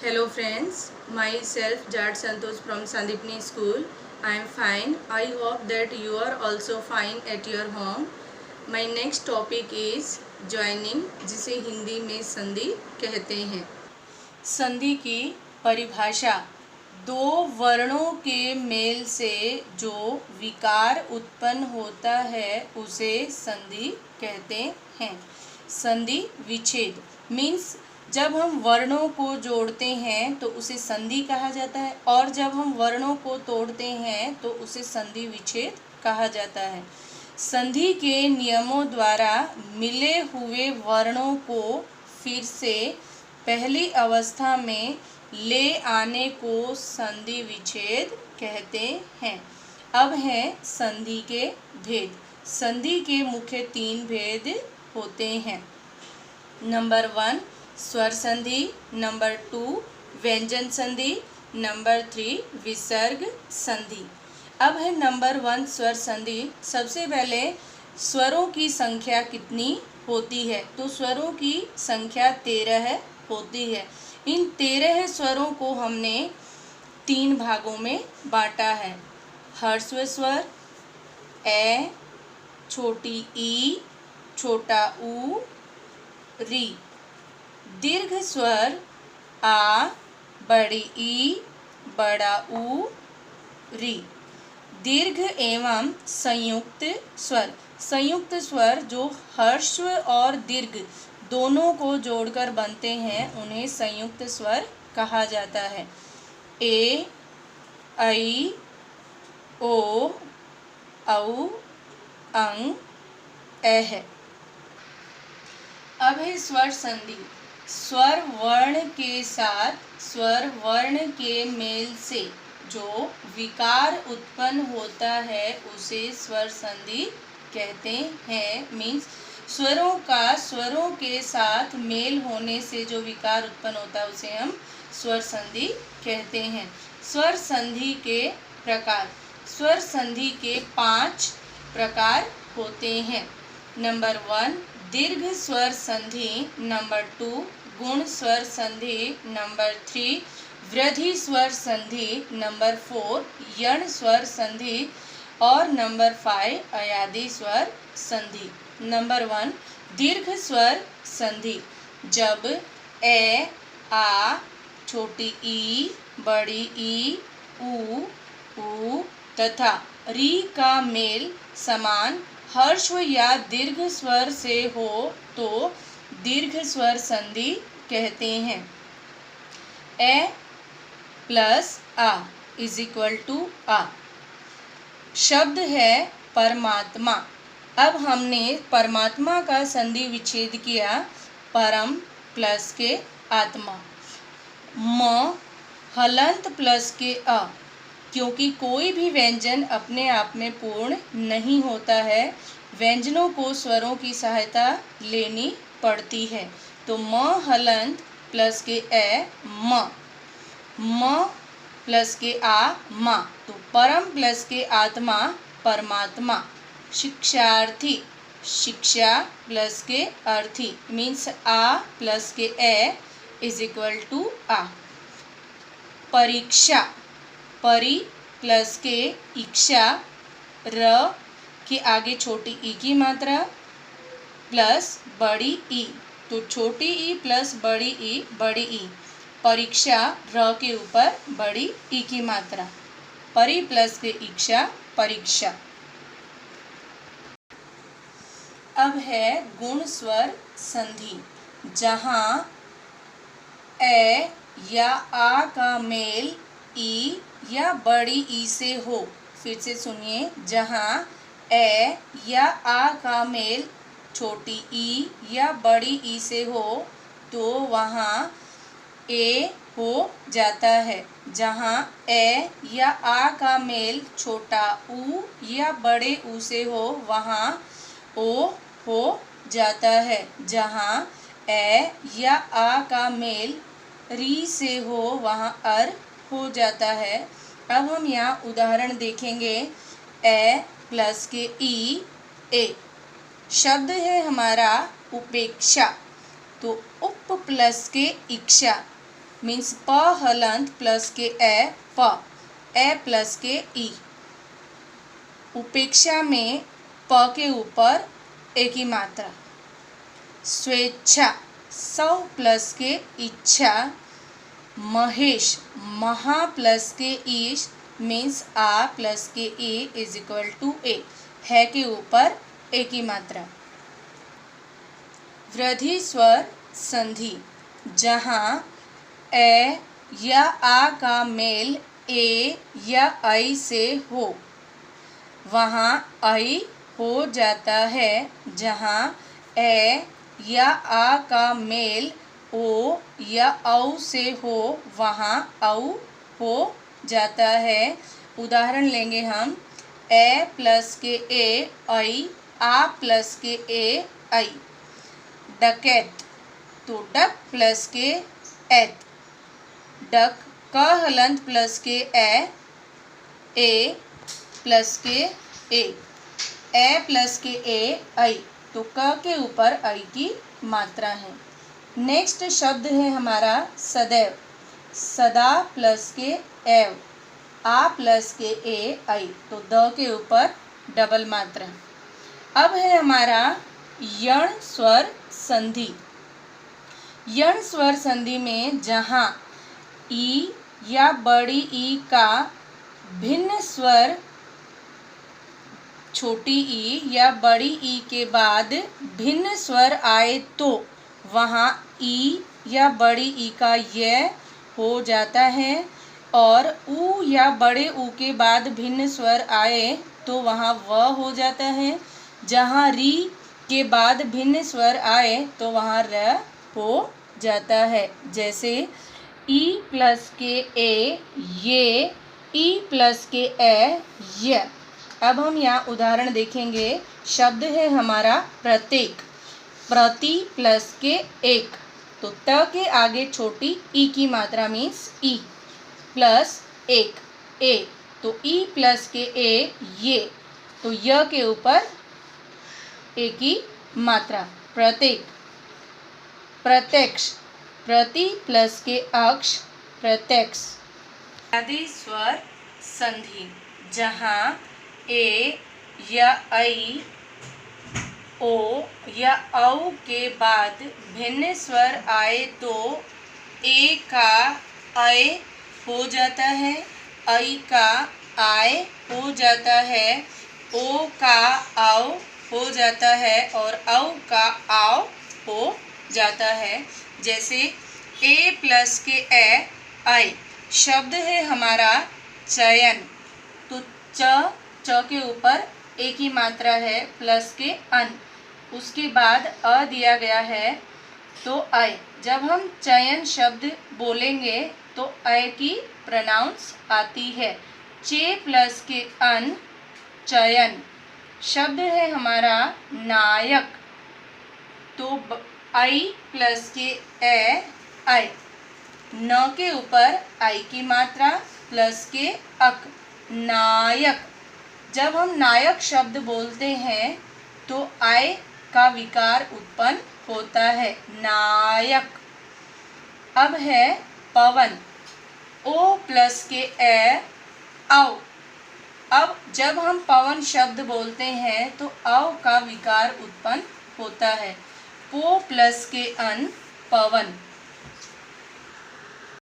Hello friends, myself Jad Santosh from Sandipni School. I am fine. I hope that you are also fine at your home. My next topic is joining, जिसे हिंदी में संधि कहते हैं। संधि की परिभाषा, दो वर्णों के मेल से जो विकार उत्पन्न होता है उसे संधि कहते हैं। संधि विच्छेद मीन्स जब हम वर्णों को जोड़ते हैं तो उसे संधि कहा जाता है और जब हम वर्णों को तोड़ते हैं तो उसे संधि विच्छेद कहा जाता है। संधि के नियमों द्वारा मिले हुए वर्णों को फिर से पहली अवस्था में ले आने को संधि विच्छेद कहते हैं। अब है संधि के भेद। संधि के मुख्य 3 भेद होते हैं। नंबर 1 स्वर संधि, नंबर 2 व्यंजन संधि, नंबर 3 विसर्ग संधि। अब है नंबर 1 स्वर संधि। सबसे पहले स्वरों की संख्या कितनी होती है? तो स्वरों की संख्या 13 होती है। इन 13 स्वरों को हमने 3 भागों में बांटा है। ह्रस्व स्वर ए, छोटी ई, छोटा ऊ, री। दीर्घ स्वर आ, बड़ी ई, बड़ा ऊ, री। दीर्घ एवं संयुक्त स्वर, संयुक्त स्वर जो ह्रस्व और दीर्घ दोनों को जोड़कर बनते हैं उन्हें संयुक्त स्वर कहा जाता है। ए, ऐ, ओ, औ, अं, ऐह। अब है स्वर संधि। स्वर वर्ण के साथ स्वर वर्ण के मेल से जो विकार उत्पन्न होता है उसे स्वर संधि कहते हैं। मीन्स स्वरों का स्वरों के साथ मेल होने से जो विकार उत्पन्न होता है उसे हम स्वर संधि कहते हैं। स्वर संधि के प्रकार, स्वर संधि के 5 प्रकार होते हैं। नंबर 1 दीर्घ स्वर संधि, नंबर 2 गुण स्वर संधि, नंबर 3 वृद्धि स्वर संधि, नंबर 4 यण स्वर संधि और नंबर 5 अयादी स्वर संधि। नंबर 1 दीर्घ स्वर संधि। जब ए, आ, छोटी ई, बड़ी ई, ऊ तथा री का मेल समान ह्रस्व या दीर्घ स्वर से हो तो दीर्घ स्वर संधि कहते हैं। ए प्लस आ इज इक्वल टू आ। शब्द है परमात्मा। अब हमने परमात्मा का संधि विच्छेद किया। परम प्लस के आत्मा। म हलंत प्लस के अ, क्योंकि कोई भी व्यंजन अपने आप में पूर्ण नहीं होता है, व्यंजनों को स्वरों की सहायता लेनी पड़ती है। तो म हलंत प्लस के ए म प्लस के आ मा। तो परम प्लस के आत्मा परमात्मा। शिक्षार्थी, शिक्षा प्लस के अर्थी मीन्स आ प्लस के ए इज इक्वल टू आ। परीक्षा, परी प्लस के इक्षा, र के आगे छोटी ई की मात्रा प्लस बड़ी ई, तो छोटी ई प्लस बड़ी ई। परीक्षा र के ऊपर बड़ी ई की मात्रा। परी प्लस के इक्षा परीक्षा। अब है गुण स्वर संधि। जहाँ ए या आ का मेल ई या बड़ी ई से हो। फिर से सुनिए, जहाँ ए या आ का मेल छोटी ई या बड़ी ई से हो तो वहाँ ए हो जाता है। जहाँ ए या आ का मेल छोटा ऊ या बड़े ऊ से हो वहाँ ओ हो जाता है। जहाँ ए या आ का मेल री से हो वहाँ अर हो जाता है। अब हम यहाँ उदाहरण देखेंगे। ए प्लस के ई ए। शब्द है हमारा उपेक्षा, तो उप प्लस के इक्षा। मीन्स प हलंत प्लस के ए प्लस के ई। उपेक्षा में प के ऊपर ए की मात्रा। स्वेच्छा सौ प्लस के इच्छा। महेश महा प्लस के ईश मीन्स आ प्लस के ए इज इक्वल टू ए। है के ऊपर ए की मात्रा। वृद्धि स्वर संधि जहाँ ए या आ का मेल ए या ऐ से हो वहाँ ऐ हो जाता है। जहाँ ए या आ का मेल ओ या औ से हो वहाँ औ हो जाता है। उदाहरण लेंगे हम ए प्लस के ए ऐ, आ प्लस के ए ऐ। डकैत तो डक प्लस के एत। डक क हलंत प्लस के ए प्लस के ए प्लस के ए ऐ। तो क के ऊपर ऐ की मात्रा है। नेक्स्ट शब्द है हमारा सदैव। सदा प्लस के एव, आ प्लस के ए ऐ। तो द के ऊपर डबल मात्रा। अब है हमारा यण स्वर संधि। यण स्वर संधि में जहाँ ई या बड़ी ई का भिन्न स्वर छोटी ई या बड़ी ई के बाद भिन्न स्वर आए तो वहाँ ई या बड़ी ई का य हो जाता है। और ऊ या बड़े ऊ के बाद भिन्न स्वर आए तो वहाँ व हो जाता है। जहाँ री के बाद भिन्न स्वर आए तो वहाँ र हो जाता है। जैसे ई प्लस के ए ये, ई प्लस के ए य। अब हम यहाँ उदाहरण देखेंगे। शब्द है हमारा प्रत्येक। प्रति प्लस के एक। तो त के आगे छोटी ई की मात्रा मीन्स ई प्लस एक ए। तो ई प्लस के ए ये। तो य के ऊपर ए की मात्रा। प्रत्येक। प्रत्यक्ष प्रति प्लस के अक्ष प्रत्यक्ष। आदि स्वर संधि जहाँ ए या ऐ, ओ या औ के बाद भिन्न स्वर आए तो ए का ऐ हो जाता है, ऐ का आय हो जाता है, ओ का औ हो जाता है और औ का आओ हो जाता है। जैसे ए प्लस के ए ऐ। शब्द है हमारा चयन। तो च के ऊपर ए की मात्रा है प्लस के अन। उसके बाद अ दिया गया है तो ऐ। जब हम चयन शब्द बोलेंगे तो ऐ की प्रोनाउंस आती है। चे प्लस के अन चयन। शब्द है हमारा नायक। तो ऐ प्लस के ए ऐ। न के ऊपर ऐ की मात्रा प्लस के अक नायक। जब हम नायक शब्द बोलते हैं तो ऐ का विकार उत्पन्न होता है नायक। अब है पवन। ओ प्लस के ए औ। अब जब हम पवन शब्द बोलते हैं तो औ का विकार उत्पन्न होता है। पो प्लस के अन पवन।